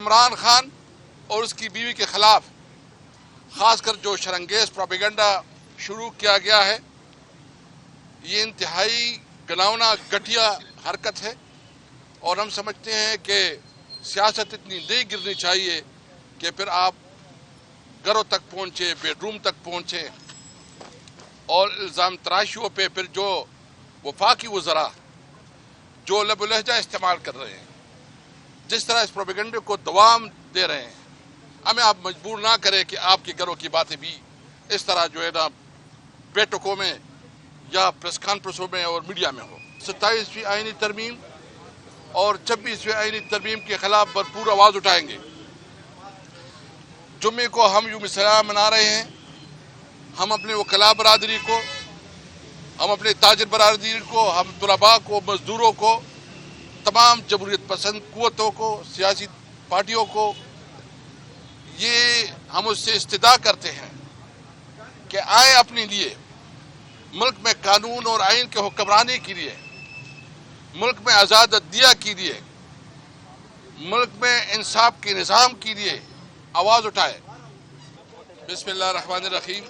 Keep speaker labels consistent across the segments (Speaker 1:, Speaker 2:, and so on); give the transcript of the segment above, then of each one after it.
Speaker 1: عمران خان اور اس کی بیوی کے خلاف خاص کر جو شرانگیز پروپیگنڈا شروع کیا گیا ہے، یہ انتہائی گناونا گھٹیا حرکت ہے، اور ہم سمجھتے ہیں کہ سیاست اتنی نہیں گرنی چاہیے کہ پھر آپ گھروں تک پہنچے، بیڈ روم تک پہنچے، اور الزام تراشیوں پہ پھر جو وفاقی وزراء جو لب و لہجہ استعمال کر رہے ہیں، جس طرح اس پروپیگنڈے کو دوام دے رہے ہیں، ہمیں آپ مجبور نہ کریں کہ آپ کے گھروں کی باتیں بھی اس طرح جو ہے نا بیٹھکوں میں یا پریس کانفرنسوں میں اور میڈیا میں ہو۔ 27ویں آئینی ترمیم اور 26ویں آئینی ترمیم کے خلاف بھرپور آواز اٹھائیں گے۔ جمعے کو ہم یوم سیاہ منا رہے ہیں۔ ہم اپنے وکلاء برادری کو، ہم اپنے تاجر برادری کو، ہم طلباء کو، مزدوروں کو، تمام جمہوریت پسند قوتوں کو، سیاسی پارٹیوں کو یہ ہم اس سے استدعا کرتے ہیں کہ آئیں اپنے لیے ملک میں قانون اور آئین کے حکمرانی کے لیے، ملک میں آزاد عدلیہ کے لیے، ملک میں انصاف کے نظام کے لیے آواز اٹھائے۔ بسم اللہ الرحمن الرحیم۔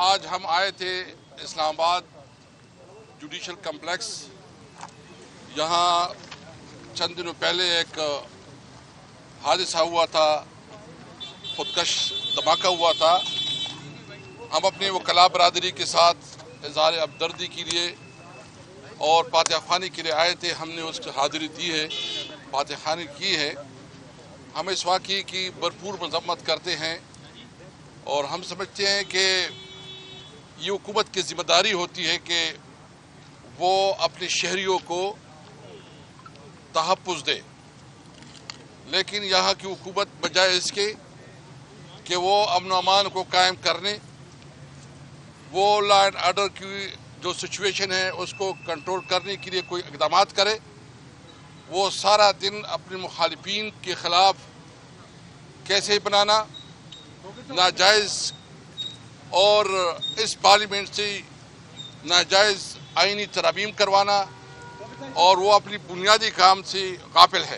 Speaker 1: آج ہم آئے تھے اسلام آباد جوڈیشل کمپلیکس۔ یہاں چند دنوں پہلے ایک حادثہ ہوا تھا، خودکش دھماکہ ہوا تھا۔ ہم اپنے وکلاء برادری کے ساتھ اظہار ہمدردی کے لیے اور فاتحہ خوانی کے لیے آئے تھے۔ ہم نے اس کی حاضری دی ہے، فاتحہ خوانی کی ہے۔ ہم اس واقعے کی بھرپور مذمت کرتے ہیں، اور ہم سمجھتے ہیں کہ یہ حکومت کی ذمہ داری ہوتی ہے کہ وہ اپنے شہریوں کو تحفظ دے، لیکن یہاں کی حکومت بجائے اس کے کہ وہ امن و امان کو قائم کرنے، وہ لا اینڈ آرڈر کی جو سچویشن ہے اس کو کنٹرول کرنے کے لیے کوئی اقدامات کرے، وہ سارا دن اپنے مخالفین کے خلاف کیسے بنانا، ناجائز اور اس پارلیمنٹ سے ناجائز آئینی ترامیم کروانا، اور وہ اپنی بنیادی کام سے غافل ہے۔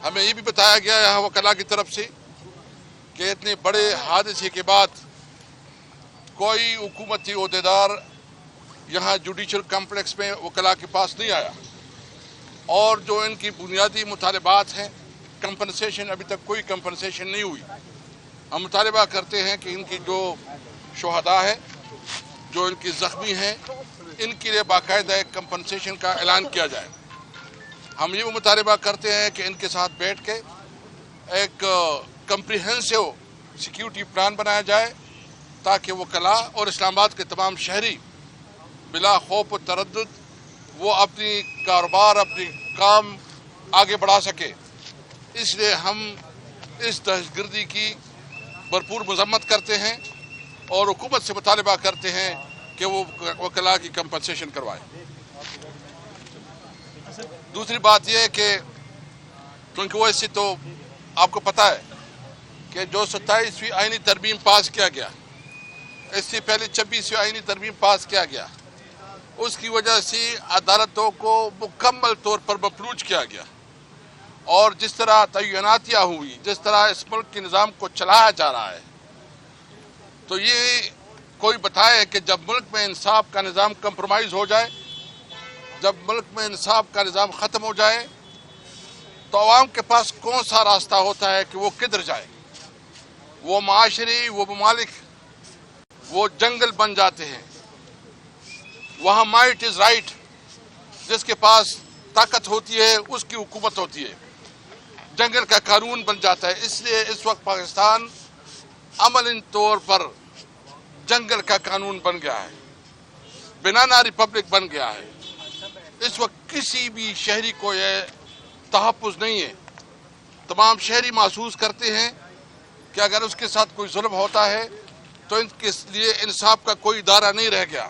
Speaker 1: ہمیں یہ بھی بتایا گیا یہاں وکلاء کی طرف سے کہ اتنے بڑے حادثے کے بعد کوئی حکومتی عہدیدار یہاں جوڈیشل کمپلیکس میں وکلاء کے پاس نہیں آیا، اور جو ان کی بنیادی مطالبات ہیں، کمپنسیشن، ابھی تک کوئی کمپنسیشن نہیں ہوئی۔ ہم مطالبہ کرتے ہیں کہ ان کی جو شہداء ہیں، جو ان کی زخمی ہیں، ان کے لیے باقاعدہ ایک کمپنسیشن کا اعلان کیا جائے۔ ہم یہ مطالبہ کرتے ہیں کہ ان کے ساتھ بیٹھ کے ایک کمپریہنسو سیکیورٹی پلان بنایا جائے، تاکہ وکلاء اور اسلام آباد کے تمام شہری بلا خوف و تردد وہ اپنی کاروبار، اپنی کام آگے بڑھا سکے۔ اس لیے ہم اس دہشت گردی کی بھرپور مذمت کرتے ہیں اور حکومت سے مطالبہ کرتے ہیں کہ وہ وکلاء کی کمپنسیشن کروائے۔ دوسری بات یہ ہے کہ کیونکہ وہ اس سے تو آپ کو پتہ ہے کہ جو 27ویں آئینی ترمیم پاس کیا گیا، اس سے پہلے 26ویں آئینی ترمیم پاس کیا گیا، اس کی وجہ سے عدالتوں کو مکمل طور پر مفلوج کیا گیا، اور جس طرح تعیناتیاں ہوئی، جس طرح اس ملک کے نظام کو چلایا جا رہا ہے، تو یہ کوئی بتائے کہ جب ملک میں انصاف کا نظام کمپرومائز ہو جائے، جب ملک میں انصاف کا نظام ختم ہو جائے، تو عوام کے پاس کون سا راستہ ہوتا ہے کہ وہ کدھر جائے؟ وہ معاشرے، وہ ممالک، وہ جنگل بن جاتے ہیں۔ وہاں مائٹ از رائٹ، جس کے پاس طاقت ہوتی ہے اس کی حکومت ہوتی ہے، جنگل کا قانون بن جاتا ہے۔ اس لیے اس وقت پاکستان عملی طور پر جنگل کا قانون بن گیا ہے، بنانا ریپبلک بن گیا ہے۔ اس وقت کسی بھی شہری کو یہ تحفظ نہیں ہے۔ تمام شہری محسوس کرتے ہیں کہ اگر اس کے ساتھ کوئی ظلم ہوتا ہے تو ان کے لیے انصاف کا کوئی ادارہ نہیں رہ گیا۔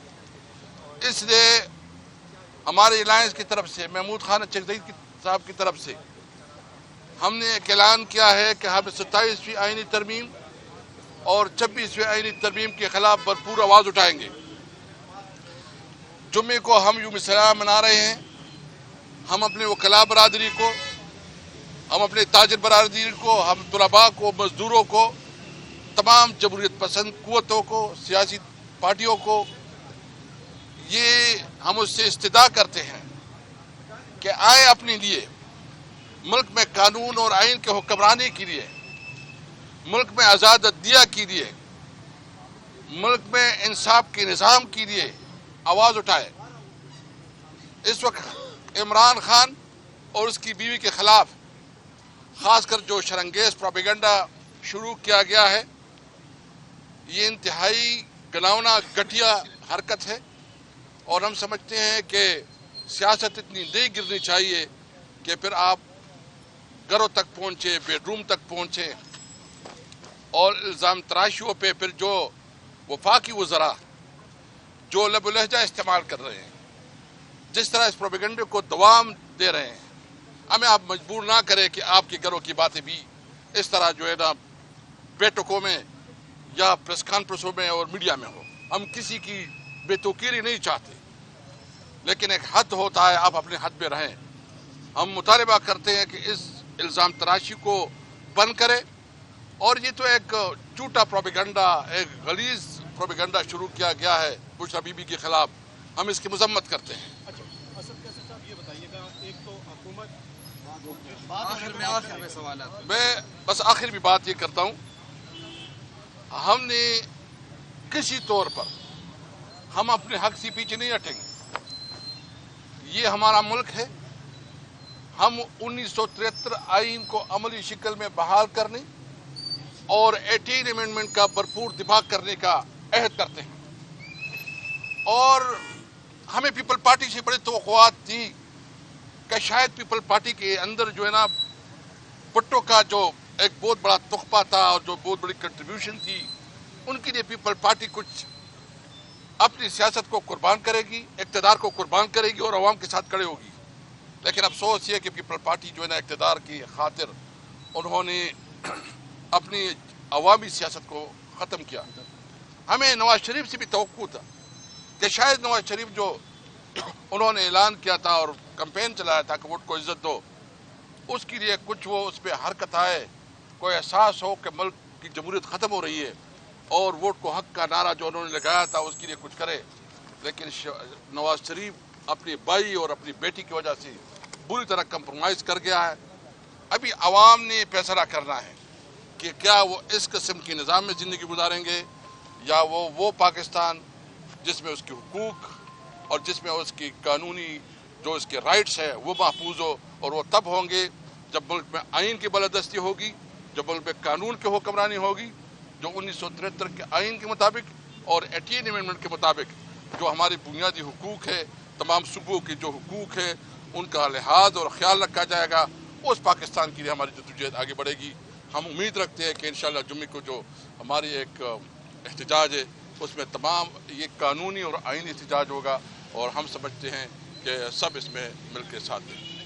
Speaker 1: اس لیے ہمارے الائنس کی طرف سے، محمود خان چکزئی صاحب کی طرف سے، ہم نے ایک اعلان کیا ہے کہ ہم 27ویں آئینی ترمیم اور 26ویں آئینی ترمیم کے خلاف بھرپور آواز اٹھائیں گے۔ جمعے کو ہم یوم سیاہ منا رہے ہیں۔ ہم اپنے وکلاء برادری کو، ہم اپنے تاجر برادری کو، ہم طلباء کو، مزدوروں کو، تمام جمہوریت پسند قوتوں کو، سیاسی پارٹیوں کو یہ ہم اس سے استدعا کرتے ہیں کہ آئے اپنے لیے ملک میں قانون اور آئین کے حکمرانی کے لیے، ملک میں آزاد عدلیہ کے لیے، ملک میں انصاف کے نظام کے لیے آواز اٹھائے۔ اس وقت عمران خان اور اس کی بیوی کے خلاف خاص کر جو شرانگیز پروپیگنڈا شروع کیا گیا ہے، یہ انتہائی گھناؤنا گھٹیا حرکت ہے، اور ہم سمجھتے ہیں کہ سیاست اتنی نہیں گرنی چاہیے کہ پھر آپ گھروں تک پہنچے، بیڈ روم تک پہنچے، اور الزام تراشیوں پہ پھر جو وفاقی وزراء جو لب و لہجہ استعمال کر رہے ہیں، جس طرح اس پروپیگنڈے کو دوام دے رہے ہیں، ہمیں آپ مجبور نہ کریں کہ آپ کے گھروں کی باتیں بھی اس طرح جو ہے نا بیٹھکوں میں یا پریس کانفرنسوں میں اور میڈیا میں ہو۔ ہم کسی کی بے توقیری نہیں چاہتے، لیکن ایک حد ہوتا ہے، آپ اپنے حد میں رہیں۔ ہم مطالبہ کرتے ہیں کہ اس الزام تراشی کو بند کرے، اور یہ تو ایک جھوٹا پروپیگنڈا، ایک غلیظ پروپیگنڈا شروع کیا گیا ہے بشریٰ بی بی کے خلاف، ہم اس کی مذمت کرتے ہیں۔
Speaker 2: اچھا اسد قیصر صاحب، یہ بتائیے گا، ایک تو حکومت
Speaker 3: آخر میں سوالات،
Speaker 1: میں بس آخر بھی بات یہ کرتا ہوں، ہم نے کسی طور پر ہم اپنے حق سے پیچھے نہیں ہٹیں گے۔ یہ ہمارا ملک ہے، ہم 1973 آئین کو عملی شکل میں بحال کرنے اور 18 امینڈمنٹ کا بھرپور دفاع کرنے کا عہد کرتے ہیں، اور ہمیں پیپل پارٹی سے بڑی توقعات تھی کہ شاید پیپل پارٹی کے اندر جو ہے نا بھٹو کا جو ایک بہت بڑا تحفہ تھا اور جو بہت بڑی کنٹریبیوشن تھی، ان کے لیے پیپل پارٹی کچھ اپنی سیاست کو قربان کرے گی، اقتدار کو قربان کرے گی اور عوام کے ساتھ کھڑے ہوگی۔ لیکن افسوس یہ کہ پیپل پارٹی جو ہے نا اقتدار کی خاطر انہوں نے اپنی عوامی سیاست کو ختم کیا۔ ہمیں نواز شریف سے بھی توقع تھا کہ شاید نواز شریف جو انہوں نے اعلان کیا تھا اور کمپین چلایا تھا کہ ووٹ کو عزت دو، اس کے لیے کچھ وہ اس پہ حرکت آئے، کوئی احساس ہو کہ ملک کی جمہوریت ختم ہو رہی ہے، اور ووٹ کو حق کا نعرہ جو انہوں نے لگایا تھا اس کے لیے کچھ کرے۔ لیکن نواز شریف اپنی بھائی اور اپنی بیٹی کی وجہ سے بری طرح کمپرومائز کر گیا ہے۔ ابھی عوام نے فیصلہ کرنا ہے کہ کیا وہ اس قسم کے نظام میں زندگی گزاریں گے، یا وہ پاکستان جس میں اس کے حقوق اور جس میں اس کی قانونی جو اس کے رائٹس ہے وہ محفوظ ہو، اور وہ تب ہوں گے جب ملک میں آئین کی بالادستی ہوگی، جب ملک میں قانون کی حکمرانی ہوگی، جو 1973 کے آئین کے مطابق اور 18 امینڈمنٹ کے مطابق جو ہماری بنیادی حقوق ہے، تمام صوبوں کے جو حقوق ہے ان کا لحاظ اور خیال رکھا جائے گا۔ اس پاکستان کے لیے ہماری جدوجہد آگے بڑھے گی۔ ہم امید رکھتے ہیں کہ انشاءاللہ جمعے کو جو ہماری ایک احتجاج ہے اس میں تمام یہ قانونی اور آئینی احتجاج ہوگا، اور ہم سمجھتے ہیں کہ سب اس میں مل کے ساتھ دیں۔